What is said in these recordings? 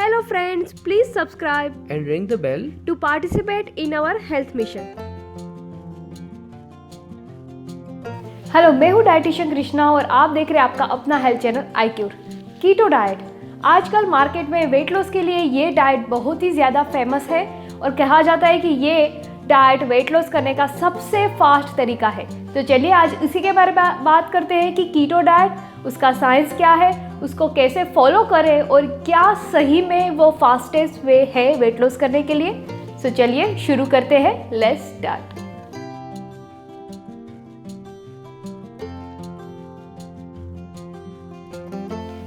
Hello friends, please subscribe and ring the bell to participate in our health mission. Hello, मैं हूँ dietitian Krishna और आप देख रहे हैं आपका अपना health channel iCure। Keto diet आजकल मार्केट में वेट लॉस के लिए ये डाइट बहुत ही ज़्यादा फेमस है और कहा जाता है कि ये डाइट वेट लॉस करने का सबसे फास्ट तरीका है। तो चलिए आज इसी के बारे में बात करते हैं कि कीटो डाइट, उसका साइंस क्या है, उसको कैसे फॉलो करें और क्या सही में वो फास्टेस्ट वे है वेट लॉस करने के लिए। तो चलिए शुरू करते हैं, लेट्स स्टार्ट।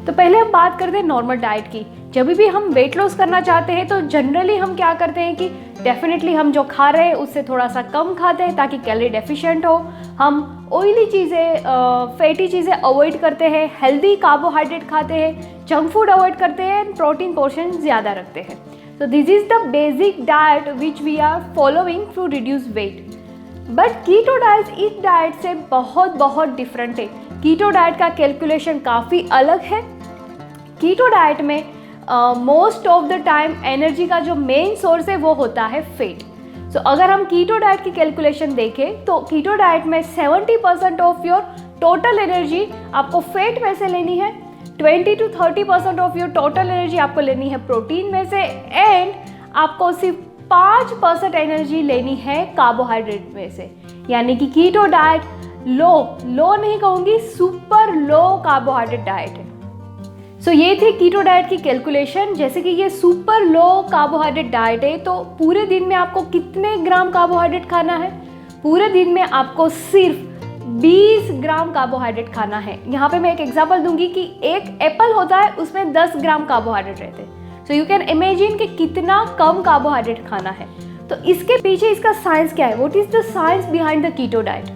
तो पहले हम बात करते हैं नॉर्मल डाइट की। जब भी हम वेट लॉस करना चाहते हैं तो जनरली हम क्या करते हैं कि डेफिनेटली हम जो खा रहे हैं उससे थोड़ा सा कम खाते हैं ताकि कैलोरी डेफिशिएंट हो। हम ऑयली चीज़ें, फैटी चीज़ें अवॉइड करते हैं, हेल्दी कार्बोहाइड्रेट खाते हैं, जंक फूड अवॉइड करते हैं, प्रोटीन पोर्शन ज़्यादा रखते हैं। तो this is the basic diet which we are following to reduce weight. But keto diet इस डाइट से बहुत डिफरेंट है। कीटो डाइट का कैलकुलेशन काफ़ी अलग है। कीटो डाइट में most of the time energy का जो मेन सोर्स है वो होता है फैट। सो अगर हम कीटो डाइट की कैलकुलेशन देखें तो कीटो डाइट में 70% ऑफ योर टोटल एनर्जी आपको फैट में से लेनी है, 20 to 30% of your total energy आपको लेनी है प्रोटीन में से, एंड आपको सिर्फ 5% एनर्जी लेनी है कार्बोहाइड्रेट में से। यानी कि कीटो डाइट लो नहीं कहूँगी, सुपर लो कार्बोहाइड्रेट डाइट है। सो ये थी कीटो डाइट की कैलकुलेशन। जैसे कि ये सुपर लो कार्बोहाइड्रेट डाइट है तो पूरे दिन में आपको कितने ग्राम कार्बोहाइड्रेट खाना है? पूरे दिन में आपको सिर्फ 20 ग्राम कार्बोहाइड्रेट खाना है। यहाँ पे मैं एक एग्जांपल दूंगी कि एक एप्पल होता है, उसमें 10 ग्राम कार्बोहाइड्रेट रहते हैं। सो यू कैन इमेजिन कि कितना कम कार्बोहाइड्रेट खाना है। तो इसके पीछे इसका साइंस क्या है? What is the science behind the keto diet?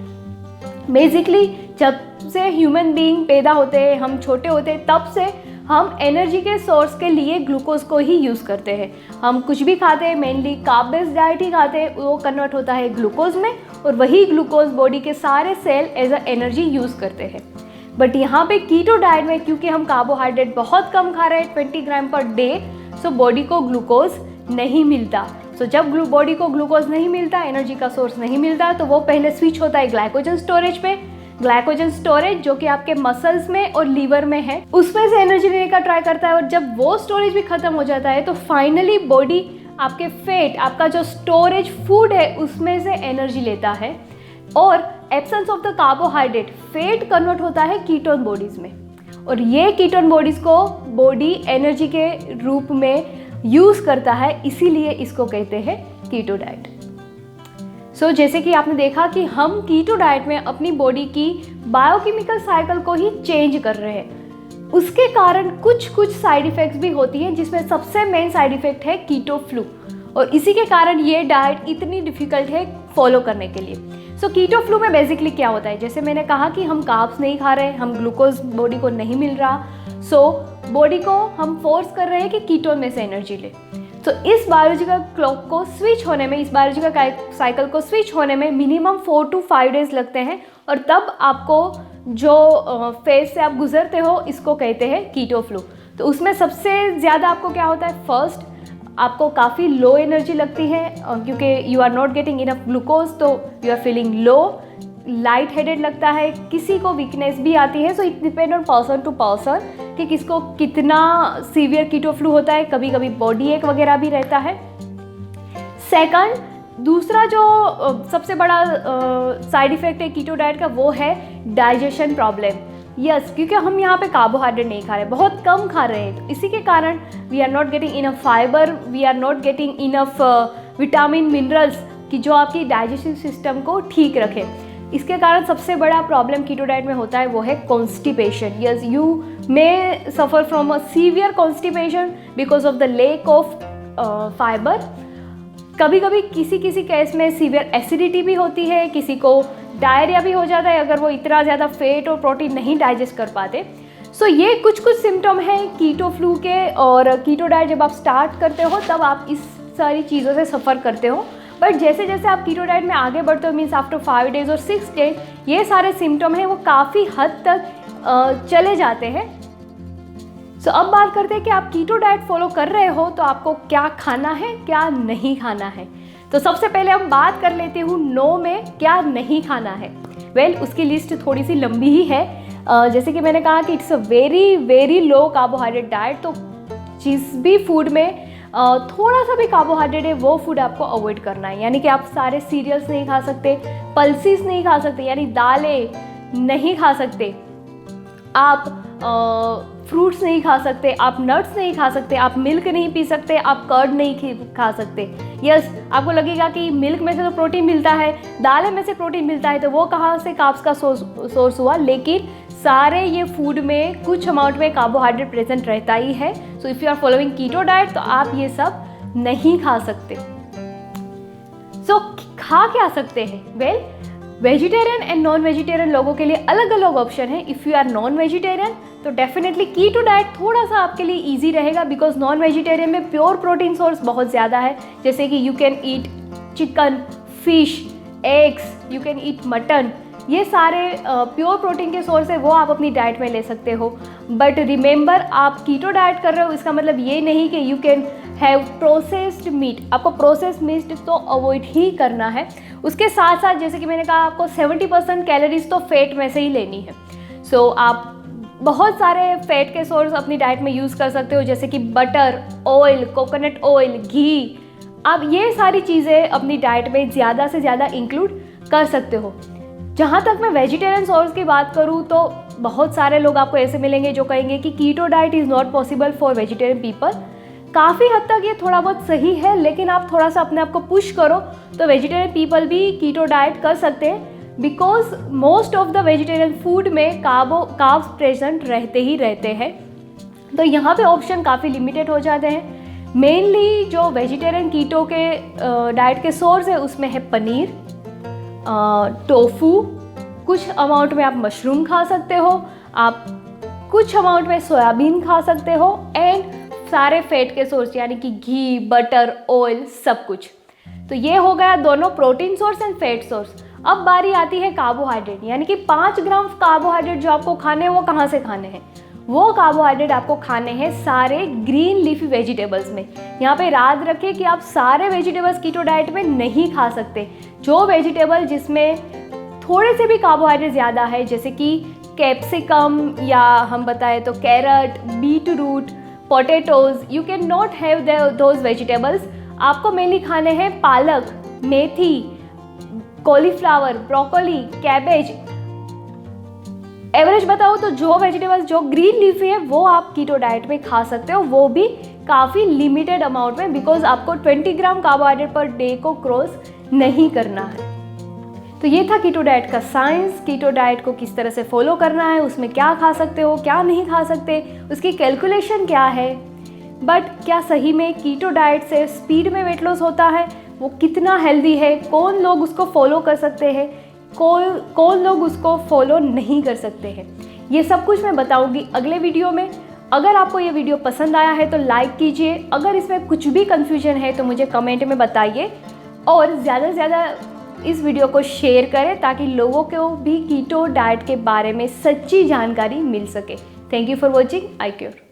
Basically जब से ह्यूमन बीइंग पैदा होते हैं, हम छोटे होते हैं, तब से हम एनर्जी के सोर्स के लिए ग्लूकोज को ही यूज़ करते हैं। हम कुछ भी खाते हैं, मेनली कार्ब बेस्ड डाइट ही खाते हैं, वो कन्वर्ट होता है ग्लूकोज में और वही ग्लूकोज बॉडी के सारे cell as a energy use करते हैं। बट यहाँ पे कीटो डाइट में क्योंकि हम कार्बोहाइड्रेट बहुत कम खा रहे हैं, 20 ग्राम पर डे, सो बॉडी को ग्लूकोज नहीं मिलता। सो जब बॉडी को ग्लूकोज नहीं मिलता, एनर्जी का सोर्स नहीं मिलता, तो वो पहले स्विच होता है ग्लाइकोजन स्टोरेज पे। ग्लाइकोजन स्टोरेज जो कि आपके मसल्स में और लीवर में है, उसमें से एनर्जी लेने का ट्राई करता है और जब वो स्टोरेज भी खत्म हो जाता है तो फाइनली बॉडी आपके फैट, आपका जो स्टोरेज फूड है, उसमें से एनर्जी लेता है और absence of the carbohydrate fat convert होता है कीटोन बॉडीज में और ये कीटोन बॉडीज को बॉडी एनर्जी के रूप में यूज करता है, इसीलिए इसको कहते हैं कीटो डाइट। सो जैसे कि आपने देखा कि हम कीटो डाइट में अपनी बॉडी की बायोकेमिकल साइकिल को ही चेंज कर रहे हैं। उसके कारण कुछ साइड इफ़ेक्ट्स भी होती हैं, जिसमें सबसे मेन साइड इफ़ेक्ट है कीटो फ्लू और इसी के कारण ये डाइट इतनी डिफ़िकल्ट है फॉलो करने के लिए। सो कीटो फ्लू में बेसिकली क्या होता है? जैसे मैंने कहा कि हम कार्ब्स नहीं खा रहे, हम ग्लूकोज बॉडी को नहीं मिल रहा, सो बॉडी को हम फोर्स कर रहे हैं कि कीटोन में से एनर्जी ले। तो इस बायोलॉजिकल क्लॉक को स्विच होने में, इस बायोलॉजिकल साइकिल को स्विच होने में मिनिमम 4 to 5 डेज लगते हैं और तब आपको जो फेज से आप गुजरते हो इसको कहते हैं कीटो फ्लू। तो उसमें सबसे ज़्यादा आपको क्या होता है? फर्स्ट, आपको काफ़ी लो एनर्जी लगती है क्योंकि you are not getting enough glucose, तो you are feeling low, light headed लगता है, किसी को वीकनेस भी आती है। So it depend on person to person कि किसको कितना सीवियर कीटो फ्लू होता है। कभी कभी बॉडी एक वगैरह भी रहता है। सेकंड, दूसरा जो सबसे बड़ा साइड इफेक्ट है कीटो डाइट का, वो है डाइजेशन प्रॉब्लम। यस, क्योंकि हम यहाँ पे कार्बोहाइड्रेट नहीं खा रहे, बहुत कम खा रहे हैं, तो इसी के कारण we are not getting enough fibre, we are not getting enough vitamin, minerals कि जो आपकी डाइजेस्टिव सिस्टम को ठीक रखे। इसके कारण सबसे बड़ा प्रॉब्लम कीटो डाइट में होता है वो है constipation. Yes, you may suffer from a severe constipation because of the lack of fibre. कभी कभी किसी केस में सीवियर एसिडिटी भी होती है, किसी को डायरिया भी हो जाता है अगर वो इतना ज़्यादा फैट और प्रोटीन नहीं डाइजेस्ट कर पाते। सो ये कुछ सिम्टम हैं कीटो फ्लू के, और कीटो डाइट जब आप स्टार्ट करते हो तब आप इस सारी चीज़ों से सफ़र करते हो। बट जैसे जैसे आप कीटो डाइट में आगे बढ़ते हो, मीन्स आफ्टर 5 डेज और 6 डेज, ये सारे सिम्टम हैं वो काफ़ी हद तक चले जाते हैं। सो अब बात करते हैं कि आप कीटो डाइट फॉलो कर रहे हो तो आपको क्या खाना है, क्या नहीं खाना है। तो सबसे पहले हम बात कर लेते हूँ नो में क्या नहीं खाना है। उसकी लिस्ट थोड़ी सी लंबी ही है। जैसे कि मैंने कहा कि it's a very very low carbohydrate diet, तो जिस भी फूड में थोड़ा सा भी कार्बोहाइड्रेट है वो फूड आपको अवॉइड करना है। यानी कि आप सारे सीरियल्स नहीं खा सकते, पल्सेस नहीं खा सकते, यानी दालें नहीं खा सकते, आप फ्रूट्स नहीं खा सकते, आप नट्स नहीं खा सकते, आप मिल्क नहीं पी सकते, आप कर्ड नहीं खा सकते। यस, आपको लगेगा कि मिल्क में से तो प्रोटीन मिलता है, दालें में से प्रोटीन मिलता है, तो वो कहाँ से कार्ब्स का सोर्स हुआ। लेकिन सारे ये फूड में कुछ अमाउंट में कार्बोहाइड्रेट प्रेजेंट रहता ही है। So if you are following keto diet तो आप ये सब नहीं खा सकते। सो खा क्या सकते हैं? वेजिटेरियन एंड नॉन वेजिटेरियन लोगों के लिए अलग अलग ऑप्शन है। If you are non vegetarian तो डेफिनेटली कीटो डाइट थोड़ा सा आपके लिए इजी रहेगा, बिकॉज नॉन वेजिटेरियन में प्योर प्रोटीन सोर्स बहुत ज़्यादा है। जैसे कि you can eat chicken, fish, eggs, you can eat mutton, ये सारे प्योर प्रोटीन के सोर्स है, वो आप अपनी डाइट में ले सकते हो। बट रिमेंबर, आप कीटो डाइट कर रहे हो इसका मतलब ये नहीं कि you can have processed meat. आपको प्रोसेस्ड मीट तो अवॉइड ही करना है। उसके साथ साथ जैसे कि मैंने कहा, आपको 70% कैलोरीज तो फैट में से ही लेनी है। सो आप बहुत सारे फैट के सोर्स अपनी डाइट में यूज़ कर सकते हो, जैसे कि बटर, ऑयल, कोकोनट ऑयल, घी। आप ये सारी चीज़ें अपनी डाइट में ज़्यादा से ज़्यादा इंक्लूड कर सकते हो। जहाँ तक मैं वेजिटेरियन सोर्स की बात करूँ तो बहुत सारे लोग आपको ऐसे मिलेंगे जो कहेंगे कि keto diet is not possible for vegetarian people. काफ़ी हद तक ये थोड़ा बहुत सही है, लेकिन आप थोड़ा सा अपने आप को पुश करो तो वेजिटेरियन पीपल भी कीटो डाइट कर सकते हैं, because most of the vegetarian food में कार्ब्स प्रेजेंट रहते ही रहते हैं। तो यहाँ पे ऑप्शन काफ़ी लिमिटेड हो जाते हैं। मेनली जो वेजिटेरियन कीटो के डाइट के सोर्स है उसमें है पनीर, टोफू, कुछ अमाउंट में आप मशरूम खा सकते हो, आप कुछ अमाउंट में सोयाबीन खा सकते हो, एंड सारे फैट के सोर्स यानी कि घी, बटर, ऑयल, सब कुछ। तो ये हो गया दोनों protein source and fat source. अब बारी आती है कार्बोहाइड्रेट, यानी कि 5 ग्राम कार्बोहाइड्रेट जो आपको खाने हैं वो कहाँ से खाने हैं? वो कार्बोहाइड्रेट आपको खाने हैं सारे ग्रीन लीफी वेजिटेबल्स में। यहाँ पे याद रखें कि आप सारे वेजिटेबल्स कीटो डाइट में नहीं खा सकते। जो वेजिटेबल जिसमें थोड़े से भी कार्बोहाइड्रेट ज़्यादा है, जैसे कि कैप्सिकम या हम बताएं तो carrot, beet root, potatoes, you can not have those vegetables. आपको मेनली खाने हैं पालक, मेथी, कॉलीफ्लावर, ब्रोकोली, कैबेज। एवरेज बताओ तो जो वेजिटेबल्स जो ग्रीन लीफी है वो आप कीटो डाइट में खा सकते हो, वो भी काफ़ी लिमिटेड अमाउंट में, बिकॉज आपको 20 ग्राम कार्बोहाइड्रेट पर डे को क्रॉस नहीं करना है। तो ये था कीटो डाइट का साइंस। कीटो डाइट को किस तरह से फॉलो करना है, उसमें क्या खा सकते हो, क्या नहीं खा सकते, उसकी कैलकुलेशन क्या है। बट क्या सही में कीटो डाइट से स्पीड में वेट लॉस होता है? वो कितना हेल्दी है? कौन लोग उसको फॉलो कर सकते हैं, कौन लोग उसको फॉलो नहीं कर सकते हैं? ये सब कुछ मैं बताऊंगी अगले वीडियो में। अगर आपको ये वीडियो पसंद आया है तो लाइक कीजिए। अगर इसमें कुछ भी कन्फ्यूजन है तो मुझे कमेंट में बताइए, और ज़्यादा से ज़्यादा इस वीडियो को शेयर करें ताकि लोगों को भी कीटो डाइट के बारे में सच्ची जानकारी मिल सके। Thank you for watching I cure.